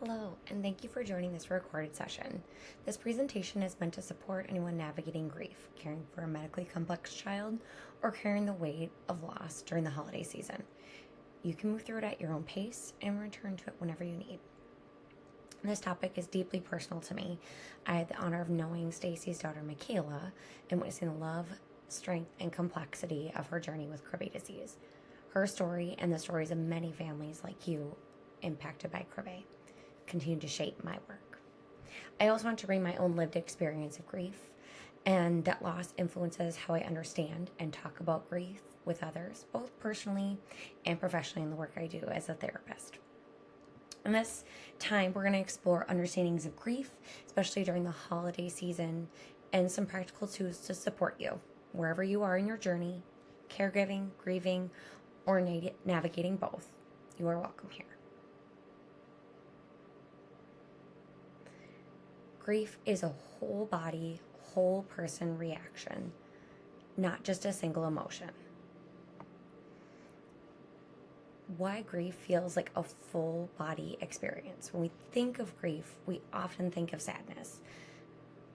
Hello, and thank you for joining this recorded session. This presentation is meant to support anyone navigating grief, caring for a medically complex child, or carrying the weight of loss during the holiday season. You can move through it at your own pace and return to it whenever you need. This topic is deeply personal to me. I had the honor of knowing Stacy's daughter, Michaela, and witnessing the love, strength, and complexity of her journey with Krabbe disease. Her story and the stories of many families like you impacted by Krabbe continue to shape my work. I also want to bring my own lived experience of grief, and that loss influences how I understand and talk about grief with others, both personally and professionally in the work I do as a therapist. In this time, we're going to explore understandings of grief, especially during the holiday season, and some practical tools to support you wherever you are in your journey, caregiving, grieving, or navigating both. You are welcome here. Grief is a whole body, whole person reaction, not just a single emotion. Why grief feels like a full body experience. When we think of grief, we often think of sadness.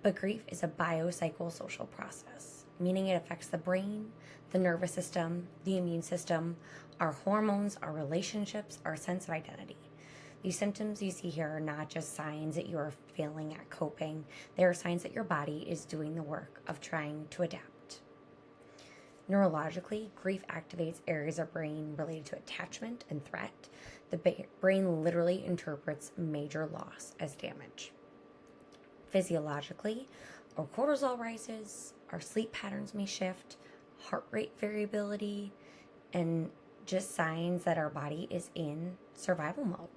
But grief is a biopsychosocial process, meaning it affects the brain, the nervous system, the immune system, our hormones, our relationships, our sense of identity. These symptoms you see here are not just signs that you are failing at coping. They are signs that your body is doing the work of trying to adapt. Neurologically, grief activates areas of brain related to attachment and threat. The brain literally interprets major loss as damage. Physiologically, our cortisol rises, our sleep patterns may shift, heart rate variability, and just signs that our body is in survival mode.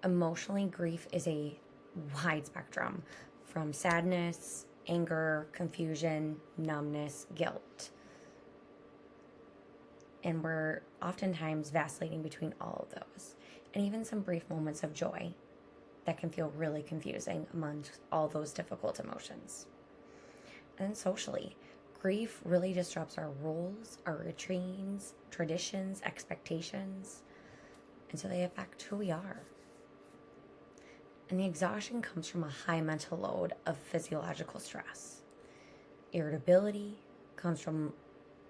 Emotionally, grief is a wide spectrum from sadness, anger, confusion, numbness, guilt. And we're oftentimes vacillating between all of those, and even some brief moments of joy that can feel really confusing amongst all those difficult emotions. And then socially, grief really disrupts our roles, our routines, traditions, expectations, and so they affect who we are. And the exhaustion comes from a high mental load of physiological stress. Irritability comes from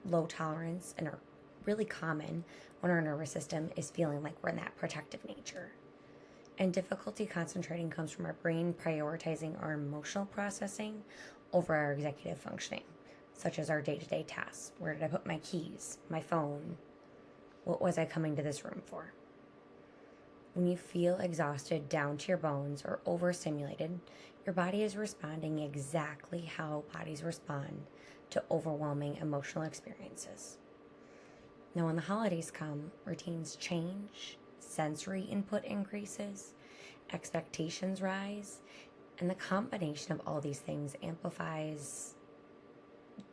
low tolerance and are really common when our nervous system is feeling like we're in that protective nature. And difficulty concentrating comes from our brain prioritizing our emotional processing over our executive functioning, such as our day-to-day tasks. Where did I put my keys, my phone? What was I coming to this room for? When you feel exhausted down to your bones or overstimulated, your body is responding exactly how bodies respond to overwhelming emotional experiences. Now, when the holidays come, routines change, sensory input increases, expectations rise, and the combination of all these things amplifies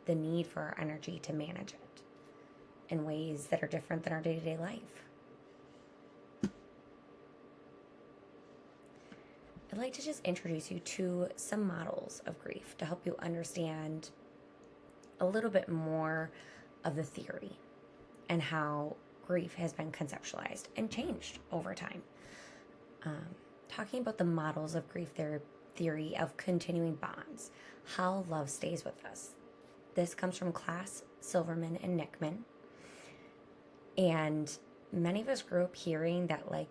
the need for our energy to manage it in ways that are different than our day-to-day life. I'd like to just introduce you to some models of grief to help you understand a little bit more of the theory and how grief has been conceptualized and changed over time. Talking about the models of grief theory of continuing bonds, how love stays with us. This comes from Klaas, Silverman, and Nickman. And many of us grew up hearing that, like,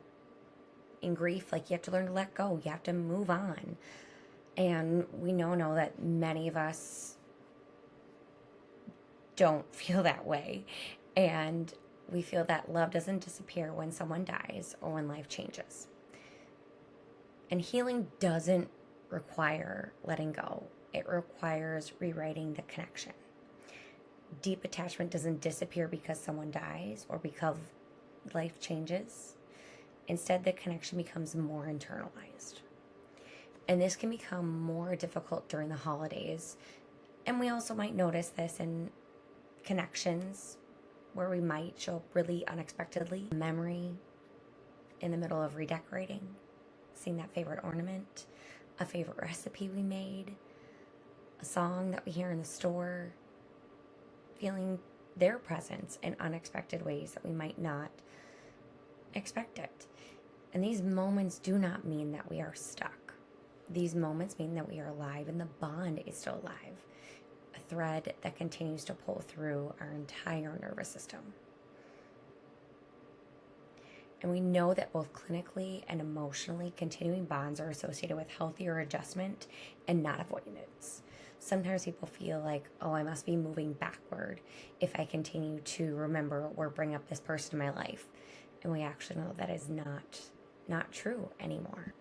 in grief, you have to learn to let go. You have to move on. And we know that many of us don't feel that way. And we feel that love doesn't disappear when someone dies or when life changes. And healing doesn't require letting go. It requires rewriting the connection. Deep attachment doesn't disappear because someone dies or because life changes. Instead, the connection becomes more internalized. And this can become more difficult during the holidays. And we also might notice this in connections where we might show up really unexpectedly. Memory in the middle of redecorating, seeing that favorite ornament, a favorite recipe we made, a song that we hear in the store, feeling their presence in unexpected ways that we might not expect it. And these moments do not mean that we are stuck. These moments mean that we are alive and the bond is still alive, a thread that continues to pull through our entire nervous system. And we know that both clinically and emotionally, continuing bonds are associated with healthier adjustment and not avoidance. Sometimes people feel like, oh, I must be moving backward if I continue to remember or bring up this person in my life. And we actually know that is not true anymore.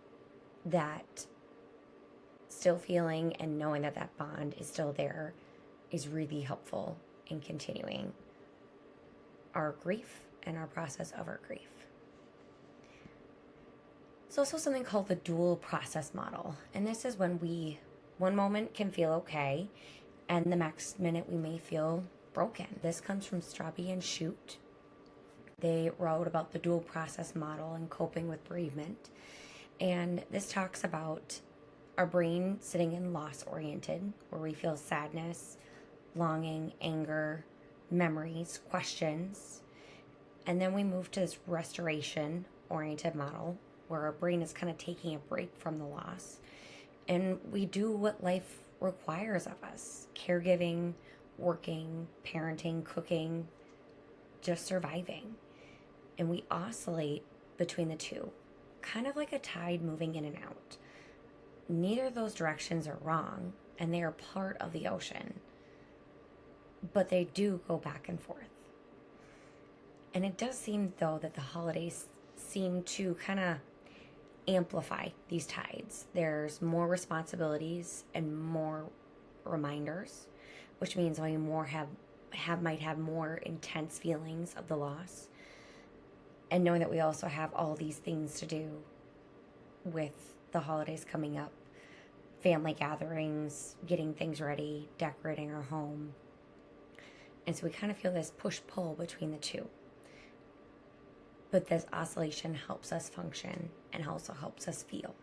That still feeling and knowing that that bond is still there is really helpful in continuing our grief and our process of our grief. There's also something called the dual process model. And this is when one moment can feel okay, and the next minute we may feel broken. This comes from Strobbe and Shute. They wrote about the dual process model and coping with bereavement. And this talks about our brain sitting in loss-oriented, where we feel sadness, longing, anger, memories, questions. And then we move to this restoration-oriented model, where our brain is kind of taking a break from the loss. And we do what life requires of us: caregiving, working, parenting, cooking, just surviving. And we oscillate between the two, kind of like a tide moving in and out. Neither of those directions are wrong, and they are part of the ocean, but they do go back and forth. And it does seem, though, that the holidays seem to kind of amplify these tides. There's more responsibilities and more reminders, which means we might have more intense feelings of the loss. And knowing that we also have all these things to do with the holidays coming up, family gatherings, getting things ready, decorating our home. And so we kind of feel this push-pull between the two. But this oscillation helps us function and also helps us feel.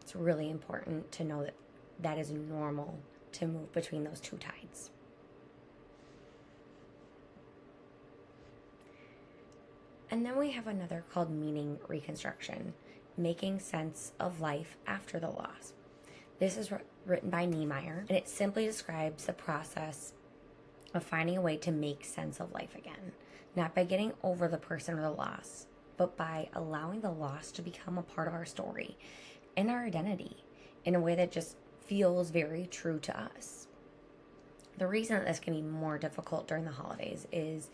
It's really important to know that that is normal to move between those two tides. And then we have another called meaning reconstruction, making sense of life after the loss. This is written by Niemeyer, and it simply describes the process of finding a way to make sense of life again. Not by getting over the person or the loss, but by allowing the loss to become a part of our story and our identity in a way that just feels very true to us. The reason that this can be more difficult during the holidays is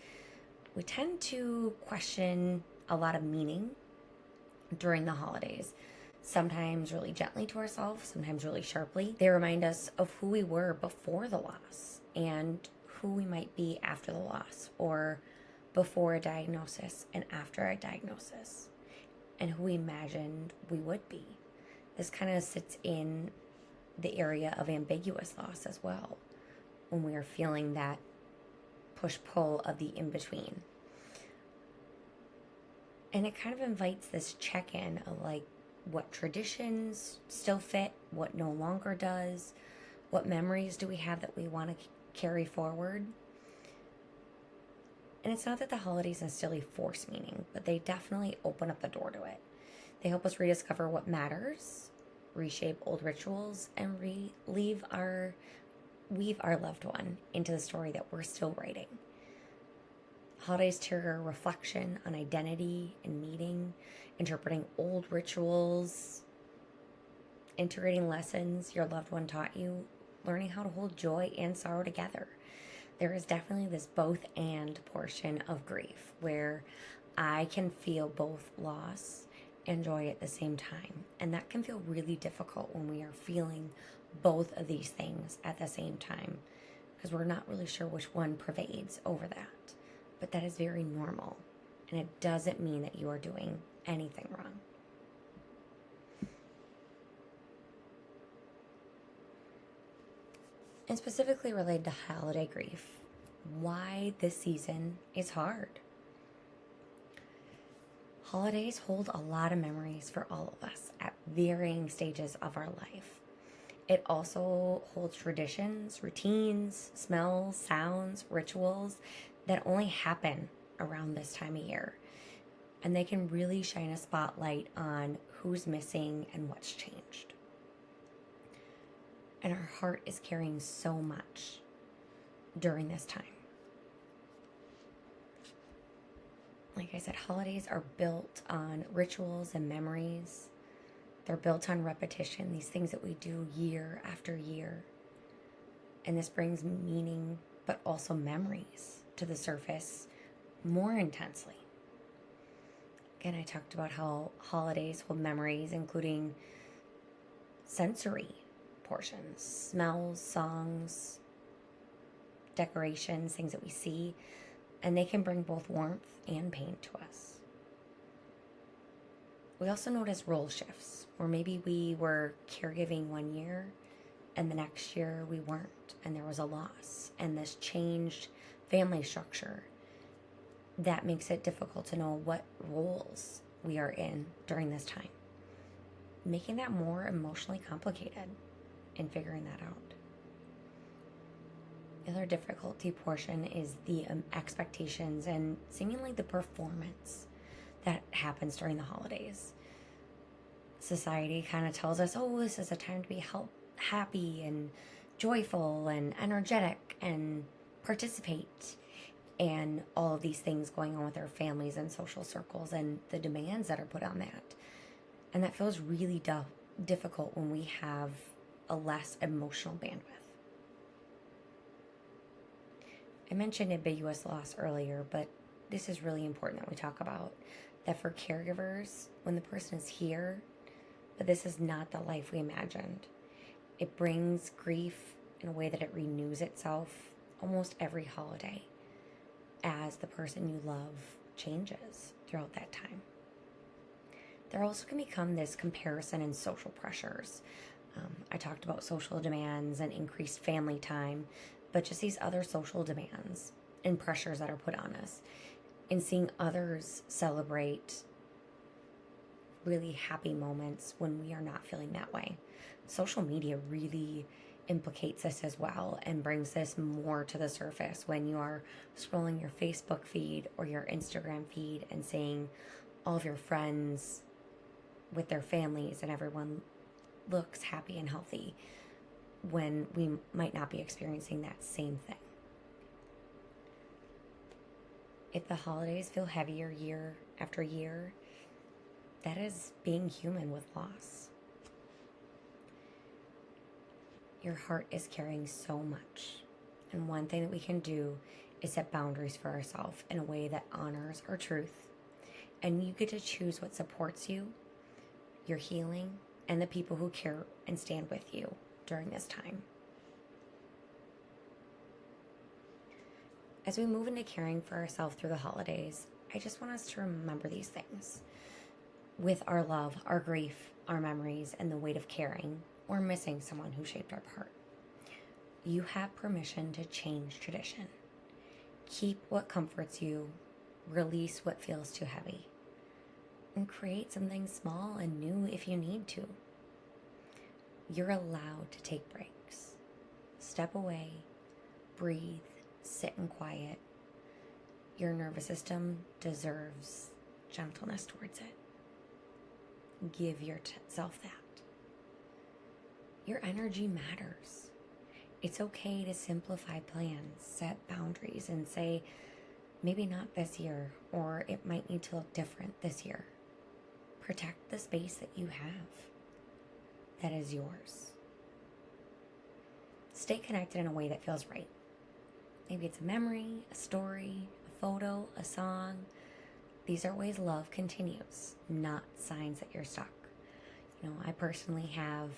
we tend to question a lot of meaning during the holidays. Sometimes really gently to ourselves, sometimes really sharply. They remind us of who we were before the loss and who we might be after the loss, or before a diagnosis and after a diagnosis, and who we imagined we would be. This kind of sits in the area of ambiguous loss as well, when we are feeling that push-pull of the in-between. And it kind of invites this check-in of like, what traditions still fit, what no longer does, what memories do we have that we want to carry forward. And it's not that the holidays necessarily force meaning, but they definitely open up the door to it. They help us rediscover what matters, reshape old rituals, and weave our loved one into the story that we're still writing. Holidays trigger reflection on identity and meaning, interpreting old rituals, integrating lessons your loved one taught you, learning how to hold joy and sorrow together. There is definitely this both and portion of grief where I can feel both loss and joy at the same time. And that can feel really difficult when we are feeling both of these things at the same time, because we're not really sure which one pervades over that. But that is very normal, and it doesn't mean that you are doing anything wrong. And specifically related to holiday grief, why this season is hard. Holidays hold a lot of memories for all of us at varying stages of our life. It also holds traditions, routines, smells, sounds, rituals that only happen around this time of year. And they can really shine a spotlight on who's missing and what's changed. And our heart is carrying so much during this time. Like I said, holidays are built on rituals and memories. They're built on repetition, these things that we do year after year. And this brings meaning, but also memories to the surface more intensely. Again, I talked about how holidays hold memories, including sensory portions, smells, songs, decorations, things that we see, and they can bring both warmth and pain to us. We also notice role shifts, where maybe we were caregiving one year and the next year we weren't, and there was a loss, and this changed family structure. That makes it difficult to know what roles we are in during this time, making that more emotionally complicated in figuring that out. The other difficulty portion is the expectations and seemingly the performance that happens during the holidays. Society kind of tells us, oh, this is a time to be happy and joyful and energetic and participate, and all of these things going on with our families and social circles and the demands that are put on that. And that feels really difficult when we have a less emotional bandwidth. I mentioned ambiguous loss earlier, but this is really important that we talk about. That for caregivers, when the person is here, but this is not the life we imagined, it brings grief in a way that it renews itself almost every holiday as the person you love changes throughout that time. There also can become this comparison and social pressures. I talked about social demands and increased family time, but just these other social demands and pressures that are put on us. And seeing others celebrate really happy moments when we are not feeling that way. Social media really implicates this as well and brings this more to the surface when you are scrolling your Facebook feed or your Instagram feed and seeing all of your friends with their families and everyone looks happy and healthy when we might not be experiencing that same thing. If the holidays feel heavier year after year, that is being human with loss. Your heart is carrying so much. And one thing that we can do is set boundaries for ourselves in a way that honors our truth. And you get to choose what supports you, your healing, and the people who care and stand with you during this time. As we move into caring for ourselves through the holidays, I just want us to remember these things. With our love, our grief, our memories, and the weight of caring or missing someone who shaped our part, you have permission to change tradition. Keep what comforts you, release what feels too heavy, and create something small and new if you need to. You're allowed to take breaks. Step away, breathe, sit in quiet. Your nervous system deserves gentleness towards it. Give yourself that. Your energy matters. It's okay to simplify plans, set boundaries, and say, maybe not this year, or it might need to look different this year. Protect the space that you have. That is yours. Stay connected in a way that feels right. Maybe it's a memory, a story, a photo, a song. These are ways love continues, not signs that you're stuck. I personally have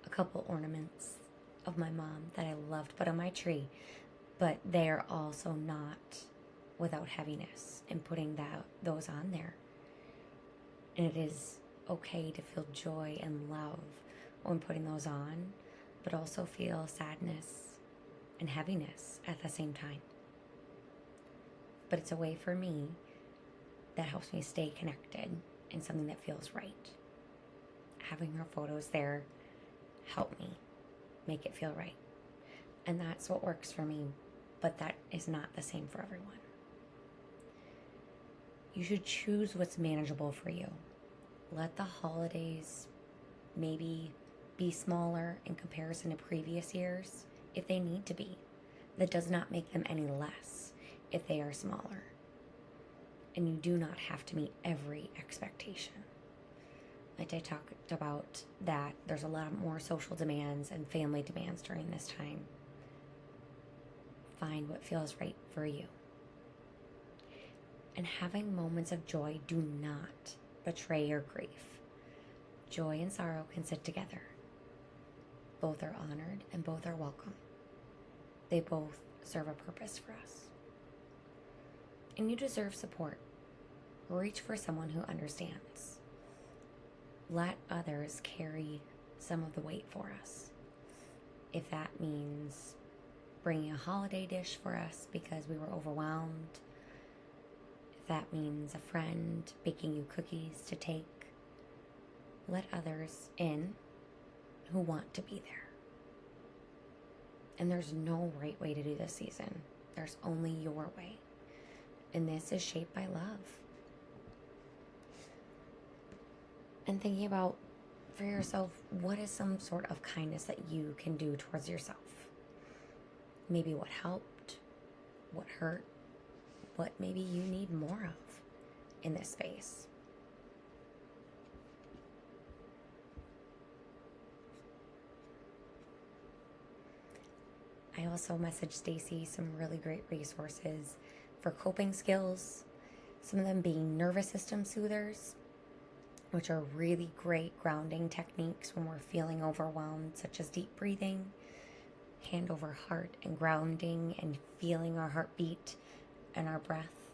a couple ornaments of my mom that I loved put on my tree, but they are also not without heaviness in putting those on there. And it is okay to feel joy and love when putting those on, but also feel sadness and heaviness at the same time. But it's a way for me that helps me stay connected in something that feels right. Having her photos there help me make it feel right. And that's what works for me, but that is not the same for everyone. You should choose what's manageable for you. Let the holidays maybe be smaller in comparison to previous years if they need to be. That does not make them any less if they are smaller. And you do not have to meet every expectation. Like I talked about, that there's a lot more social demands and family demands during this time. Find what feels right for you. And having moments of joy do not betray your grief. Joy and sorrow can sit together. Both are honored and both are welcome. They both serve a purpose for us. And you deserve support. Reach for someone who understands. Let others carry some of the weight for us. If that means bringing a holiday dish for us because we were overwhelmed, if that means a friend baking you cookies to take, let others in who want to be there. And there's no right way to do this season. There's only your way. And this is shaped by love. And thinking about for yourself, what is some sort of kindness that you can do towards yourself? Maybe what helped, what hurt, what maybe you need more of in this space. I also messaged Stacy some really great resources for coping skills, some of them being nervous system soothers, which are really great grounding techniques when we're feeling overwhelmed, such as deep breathing, hand over heart and grounding and feeling our heartbeat and our breath.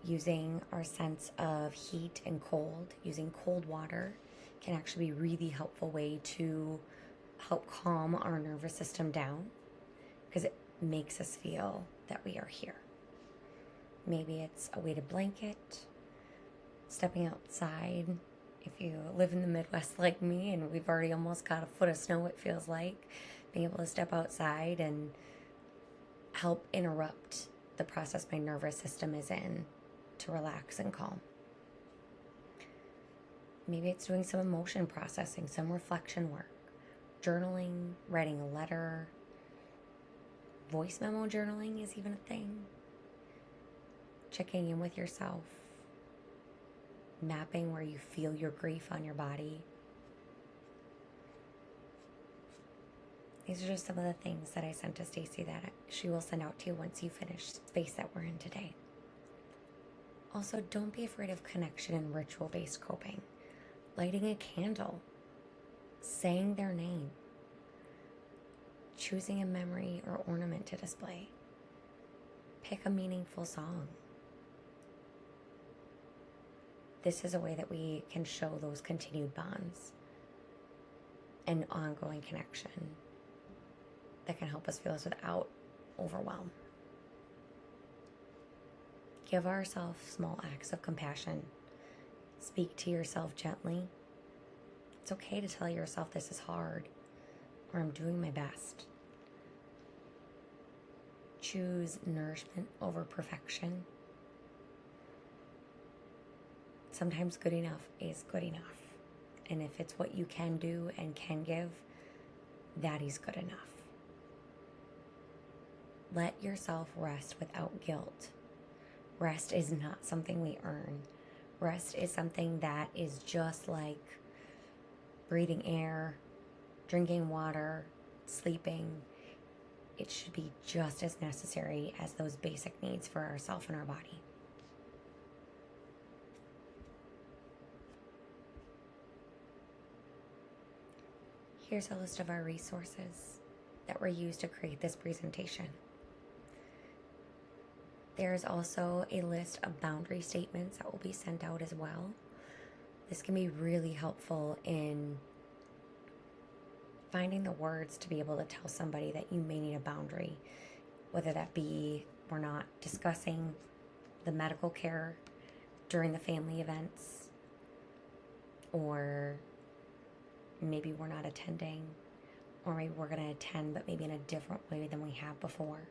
Using our sense of heat and cold, using cold water can actually be a really helpful way to help calm our nervous system down because it makes us feel that we are here. Maybe it's a weighted blanket, stepping outside. If you live in the Midwest like me and we've already almost got a foot of snow, it feels like, being able to step outside and help interrupt the process my nervous system is in to relax and calm. Maybe it's doing some emotion processing, some reflection work, journaling, writing a letter, voice memo journaling is even a thing. Checking in with yourself, mapping where you feel your grief on your body. These are just some of the things that I sent to Stacy that she will send out to you once you finish the space that we're in today. Also, don't be afraid of connection and ritual-based coping. Lighting a candle, saying their name, choosing a memory or ornament to display. Pick a meaningful song. This is a way that we can show those continued bonds and ongoing connection that can help us feel this without overwhelm. Give ourselves small acts of compassion. Speak to yourself gently. It's okay to tell yourself this is hard or I'm doing my best. Choose nourishment over perfection. Sometimes good enough is good enough. And if it's what you can do and can give, that is good enough. Let yourself rest without guilt. Rest is not something we earn. Rest is something that is just like breathing air, drinking water, sleeping. It should be just as necessary as those basic needs for ourselves and our body. Here's a list of our resources that were used to create this presentation. There's also a list of boundary statements that will be sent out as well. This can be really helpful in finding the words to be able to tell somebody that you may need a boundary, whether that be we're not discussing the medical care during the family events, or maybe we're not attending, or maybe we're going to attend but maybe in a different way than we have before.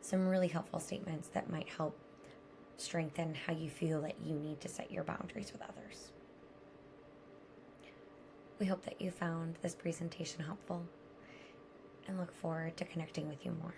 Some really helpful statements that might help strengthen how you feel that you need to set your boundaries with others. We hope that you found this presentation helpful and look forward to connecting with you more.